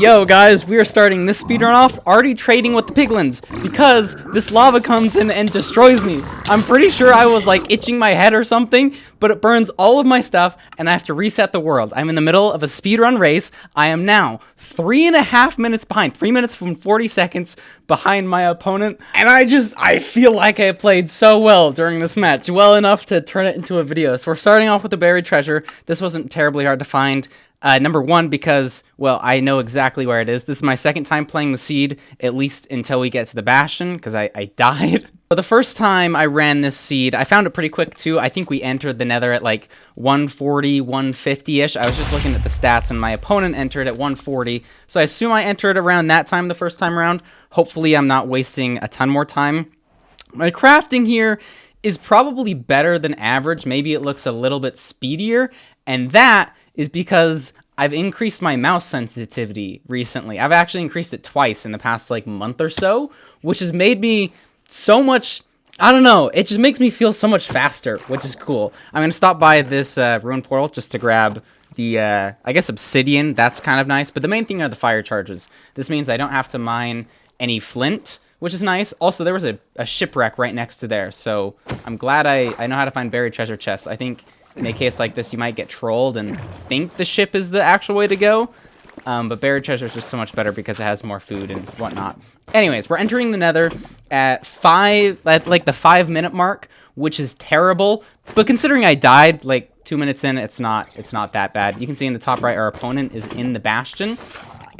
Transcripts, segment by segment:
Yo guys, we are starting this speedrun off already trading with the piglins because this lava comes in and destroys me. I'm pretty sure I was like itching my head or something, but it burns all of my stuff and I have to reset the world. I'm in the middle of a speedrun race. I am now 3.5 minutes behind, 3 minutes and 40 seconds behind my opponent. And I feel like I played so well during this match, well enough to turn it into a video. So we're starting off with the buried treasure. This wasn't terribly hard to find. Number one, because, well, I know exactly where it is. This is my second time playing the seed, at least until we get to the bastion, because I died. But the first time I ran this seed, I found it pretty quick, too. I think we entered the nether at, like, 140, 150-ish. I was just looking at the stats, and my opponent entered at 140. So I assume I entered around that time the first time around. Hopefully I'm not wasting a ton more time. My crafting here is probably better than average. Maybe it looks a little bit speedier, and that is because I've increased my mouse sensitivity recently. I've actually increased it twice in the past like month or so, which has made me so much, I don't know, it just makes me feel so much faster, which is cool. I'm going to stop by this ruin portal just to grab the, I guess, obsidian. That's kind of nice, but the main thing are the fire charges. This means I don't have to mine any flint, which is nice. Also, there was a shipwreck right next to there, so I'm glad I know how to find buried treasure chests. I think in a case like this, you might get trolled and think the ship is the actual way to go. But buried treasure is just so much better because it has more food and whatnot. Anyways, we're entering the nether at like the 5-minute mark, which is terrible. But considering I died like 2 minutes in, it's not that bad. You can see in the top right, our opponent is in the bastion.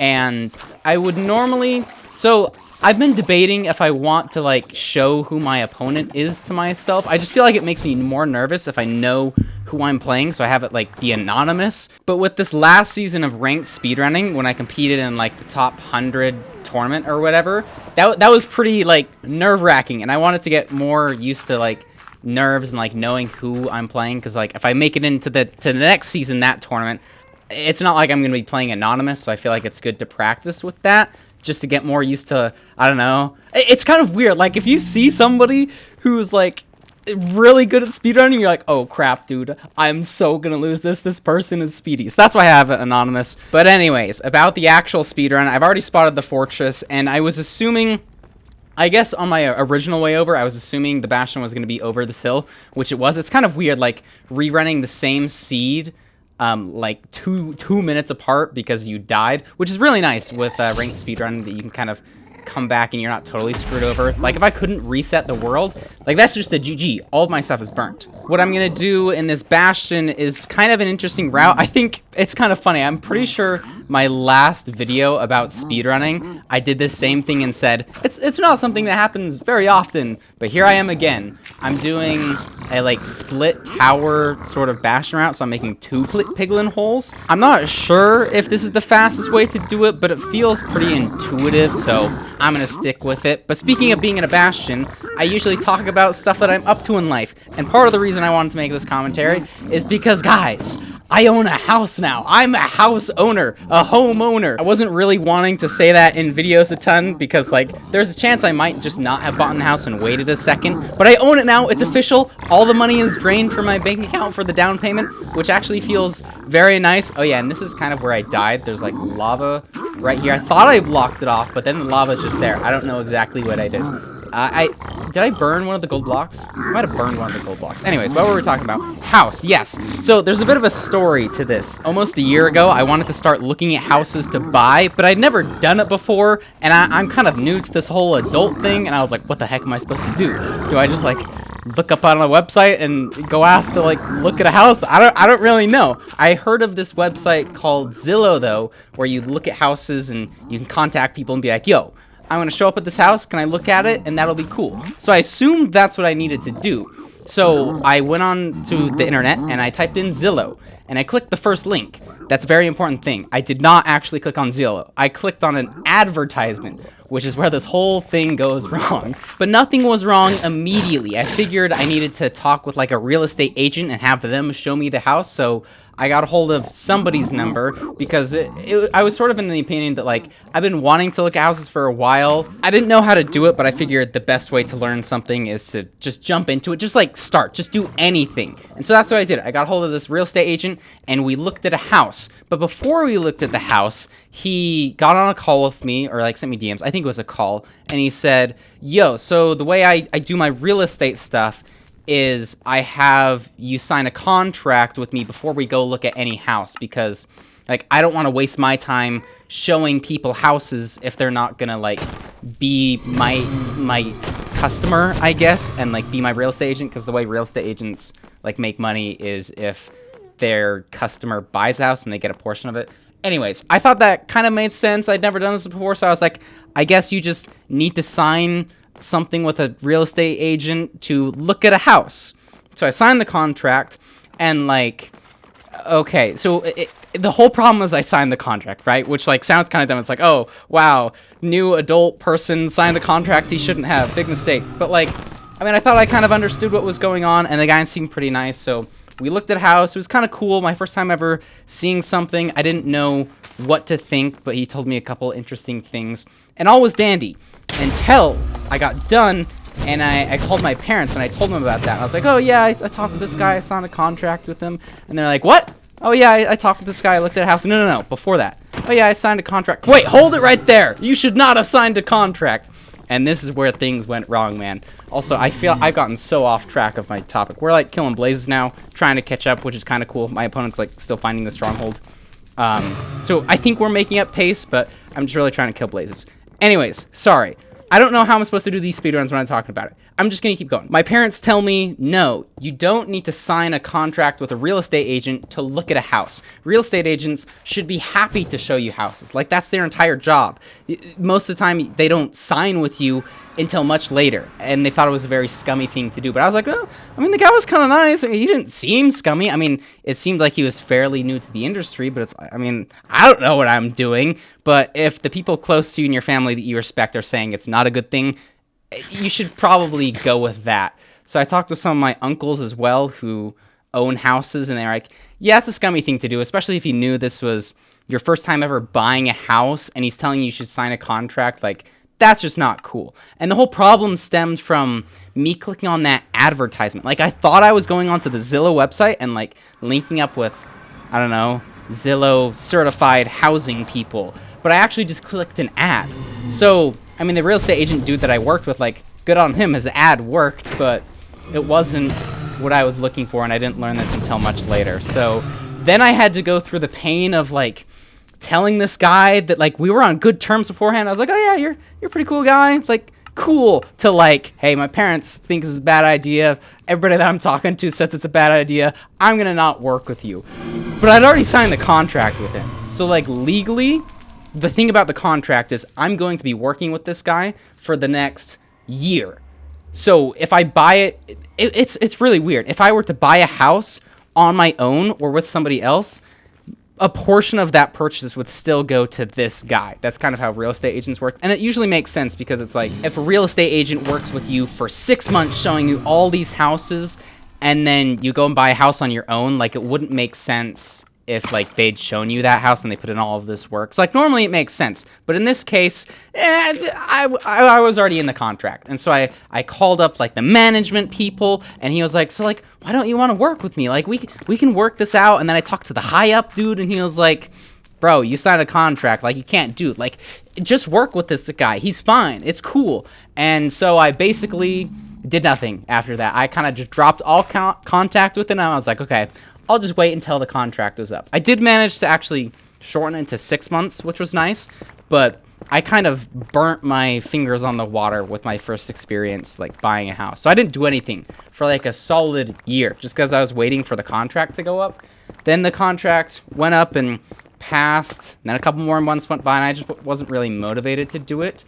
And I would normally... So I've been debating if I want to like show who my opponent is to myself. I just feel like it makes me more nervous if I know who I'm playing, so I have it like be anonymous. But with this last season of ranked speedrunning, when I competed in like the top 100 tournament or whatever, that was pretty like nerve-wracking, and I wanted to get more used to like nerves and like knowing who I'm playing, because like if I make it into the next season, that tournament, it's not like I'm gonna be playing anonymous, so I feel like it's good to practice with that, just to get more used to, I don't know. It's kind of weird. Like, if you see somebody who's, like, really good at speedrunning, you're like, oh, crap, dude. I'm so gonna lose this. This person is speedy. So that's why I have it anonymous. But anyways, about the actual speedrun, I've already spotted the fortress, and I was assuming... I guess on my original way over, I was assuming the bastion was going to be over this hill, which it was. It's kind of weird, like, rerunning the same seed... like two minutes apart because you died, which is really nice with ranked speedrun, that you can kind of come back and you're not totally screwed over. Like, if I couldn't reset the world, like, that's just a GG. All of my stuff is burnt. What I'm gonna do in this bastion is kind of an interesting route. I think it's kind of funny. I'm pretty sure my last video about speedrunning, I did this same thing and said, it's not something that happens very often, but here I am again. I'm doing a like split tower sort of bastion route, so I'm making 2 piglin holes. I'm not sure if this is the fastest way to do it, but it feels pretty intuitive, so I'm gonna stick with it. But speaking of being in a bastion, I usually talk about stuff that I'm up to in life, and part of the reason I wanted to make this commentary is because, guys, I own a house now. I'm a house owner, a homeowner. I wasn't really wanting to say that in videos a ton because, like, there's a chance I might just not have bought the house and waited a second. But I own it now. It's official. All the money is drained from my bank account for the down payment, which actually feels very nice. Oh, yeah, and this is kind of where I died. There's, like, lava right here. I thought I blocked it off, but then the lava's just there. I don't know exactly what I did. Did I burn one of the gold blocks? I might have burned one of the gold blocks. Anyways, what were we talking about? House, yes. So there's a bit of a story to this. Almost a year ago, I wanted to start looking at houses to buy, but I'd never done it before, and I'm kind of new to this whole adult thing, and I was like, what the heck am I supposed to do? Do I just, like, look up on a website and go ask to, like, look at a house? I don't really know. I heard of this website called Zillow, though, where you look at houses and you can contact people and be like, yo, I'm going to show up at this house, can I look at it? And that'll be cool. So I assumed that's what I needed to do. So I went on to the internet and I typed in Zillow and I clicked the first link. That's a very important thing. I did not actually click on Zillow. I clicked on an advertisement, which is where this whole thing goes wrong. But nothing was wrong immediately. I figured I needed to talk with like a real estate agent and have them show me the house. So I got a hold of somebody's number because I was sort of in the opinion that, like, I've been wanting to look at houses for a while. I didn't know how to do it, but I figured the best way to learn something is to just jump into it. Just, like, start. Just do anything. And so that's what I did. I got a hold of this real estate agent, and we looked at a house. But before we looked at the house, he got on a call with me, or, like, sent me DMs. I think it was a call. And he said, yo, so the way I do my real estate stuff is I have you sign a contract with me before we go look at any house, because, like, I don't want to waste my time showing people houses if they're not gonna, like, be my customer, I guess, and, like, be my real estate agent, because the way real estate agents, like, make money is if their customer buys a house and they get a portion of it. Anyways, I thought that kind of made sense. I'd never done this before, so I was like, I guess you just need to sign something with a real estate agent to look at a house. So I signed the contract, and, like, okay, so the whole problem is I signed the contract, right? Which, like, sounds kind of dumb. It's like, oh, wow, new adult person signed the contract he shouldn't have. Big mistake. But, like, I mean, I thought I kind of understood what was going on, and the guy seemed pretty nice, so we looked at a house. It was kind of cool. My first time ever seeing something. I didn't know what to think, but he told me a couple interesting things, and all was dandy until I got done, and I called my parents, and I told them about that. I was like, oh, yeah, I talked to this guy. I signed a contract with him. And they're like, what? Oh, yeah, I talked to this guy. I looked at a house. No, before that. Oh, yeah, I signed a contract. Wait, hold it right there. You should not have signed a contract. And this is where things went wrong, man. Also, I feel I've gotten so off track of my topic. We're, like, killing blazes now, trying to catch up, which is kind of cool. My opponent's, like, still finding the stronghold. So I think we're making up pace, but I'm just really trying to kill blazes. Anyways, sorry. I don't know how I'm supposed to do these speedruns when I'm talking about it. I'm just going to keep going. My parents tell me, no, you don't need to sign a contract with a real estate agent to look at a house. Real estate agents should be happy to show you houses. Like, that's their entire job. Most of the time, they don't sign with you until much later, and they thought it was a very scummy thing to do. But I was like, oh, I mean, the guy was kind of nice. I mean, he didn't seem scummy. I mean, it seemed like he was fairly new to the industry, but I mean, I don't know what I'm doing. But if the people close to you in your family that you respect are saying it's not a good thing, you should probably go with that. So I talked with some of my uncles as well who own houses, and they're like, yeah, it's a scummy thing to do, especially if you knew this was your first time ever buying a house and he's telling you should sign a contract. Like, that's just not cool. And the whole problem stemmed from me clicking on that advertisement. Like, I thought I was going onto the Zillow website and, like, linking up with, I don't know, Zillow certified housing people, but I actually just clicked an ad. So, I mean, the real estate agent dude that I worked with, like, good on him, his ad worked, but it wasn't what I was looking for, and I didn't learn this until much later. So then I had to go through the pain of, like, telling this guy that, like, we were on good terms beforehand. I was like, oh, yeah, you're a pretty cool guy. Like, cool. To, like, hey, my parents think this is a bad idea. Everybody that I'm talking to says it's a bad idea. I'm going to not work with you. But I'd already signed the contract with him. So, like, legally, the thing about the contract is I'm going to be working with this guy for the next year. So if I buy it, it's really weird. If I were to buy a house on my own or with somebody else, a portion of that purchase would still go to this guy. That's kind of how real estate agents work. And it usually makes sense because it's like, if a real estate agent works with you for 6 months showing you all these houses, and then you go and buy a house on your own, like, it wouldn't make sense if, like, they'd shown you that house and they put in all of this work. So, like, normally it makes sense. But in this case, I was already in the contract. And so I called up, like, the management people, and he was like, so, like, why don't you want to work with me? Like, we can work this out. And then I talked to the high-up dude, and he was like, bro, you signed a contract. Like, you can't do it. Like, just work with this guy. He's fine. It's cool. And so I basically did nothing after that. I kind of just dropped all contact with him, and I was like, okay, I'll just wait until the contract was up. I did manage to actually shorten it to 6 months, which was nice, but I kind of burnt my fingers on the water with my first experience, like, buying a house. So I didn't do anything for, like, a solid year, just because I was waiting for the contract to go up. Then the contract went up and passed, and then a couple more months went by, and I just wasn't really motivated to do it.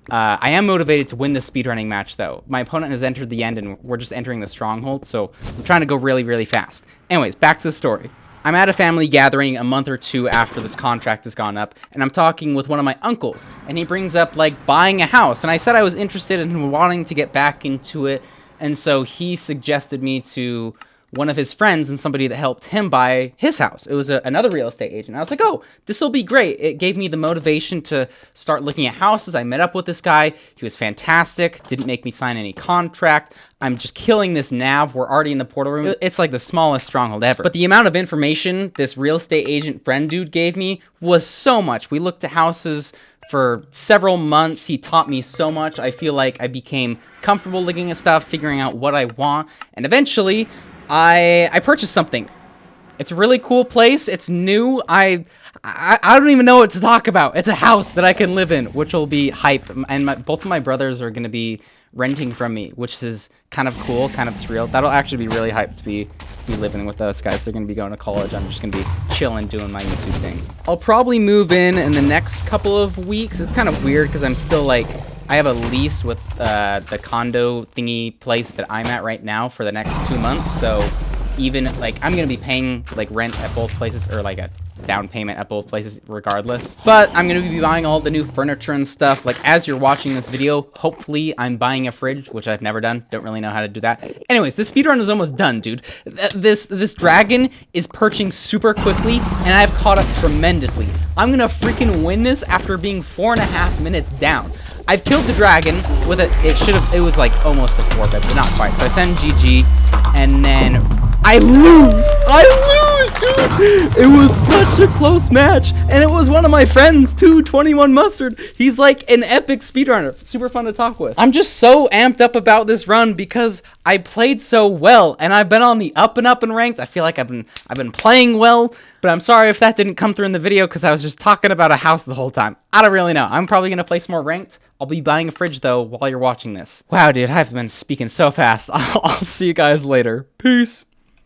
I am motivated to win this speedrunning match, though. My opponent has entered the end, and we're just entering the stronghold, so I'm trying to go really, really fast. Anyways, back to the story. I'm at a family gathering a month or two after this contract has gone up, and I'm talking with one of my uncles, and he brings up, like, buying a house, and I said I was interested in wanting to get back into it, and so he suggested me to one of his friends and somebody that helped him buy his house. It was another real estate agent. I was like, oh, this will be great. It gave me the motivation to start looking at houses. I met up with this guy. He was fantastic. Didn't make me sign any contract. I'm just killing this nav. We're already in the portal room. It's like the smallest stronghold ever. But the amount of information this real estate agent friend dude gave me was so much. We looked at houses for several months. He taught me so much. I feel like I became comfortable looking at stuff, figuring out what I want, and eventually I purchased something. It's a really cool place. It's new. I don't even know what to talk about. It's a house that I can live in, which will be hype. And both of my brothers are going to be renting from me, which is kind of cool, kind of surreal. That'll actually be really hype to be living with those guys. They're going to be going to college. I'm just going to be chilling, doing my YouTube thing. I'll probably move in the next couple of weeks. It's kind of weird because I'm still like, I have a lease with the condo thingy place that I'm at right now for the next 2 months. So even like I'm going to be paying like rent at both places, or like a down payment at both places regardless. But I'm going to be buying all the new furniture and stuff. Like as you're watching this video, hopefully I'm buying a fridge, which I've never done. Don't really know how to do that. Anyways, this speedrun is almost done, dude. This dragon is perching super quickly and I've caught up tremendously. I'm going to freaking win this after being 4.5 minutes down. I've killed the dragon with it was like almost a 4-bit, but not quite. So I send GG and then I lose, dude. It was such a close match, and it was one of my friends too, 21 Mustard. He's like an epic speedrunner, super fun to talk with. I'm just so amped up about this run because I played so well, and I've been on the up and ranked. I feel like I've been playing well, but I'm sorry if that didn't come through in the video because I was just talking about a house the whole time. I don't really know. I'm probably gonna play some more ranked. I'll be buying a fridge though while you're watching this. Wow, dude, I've been speaking so fast. I'll see you guys later. Peace.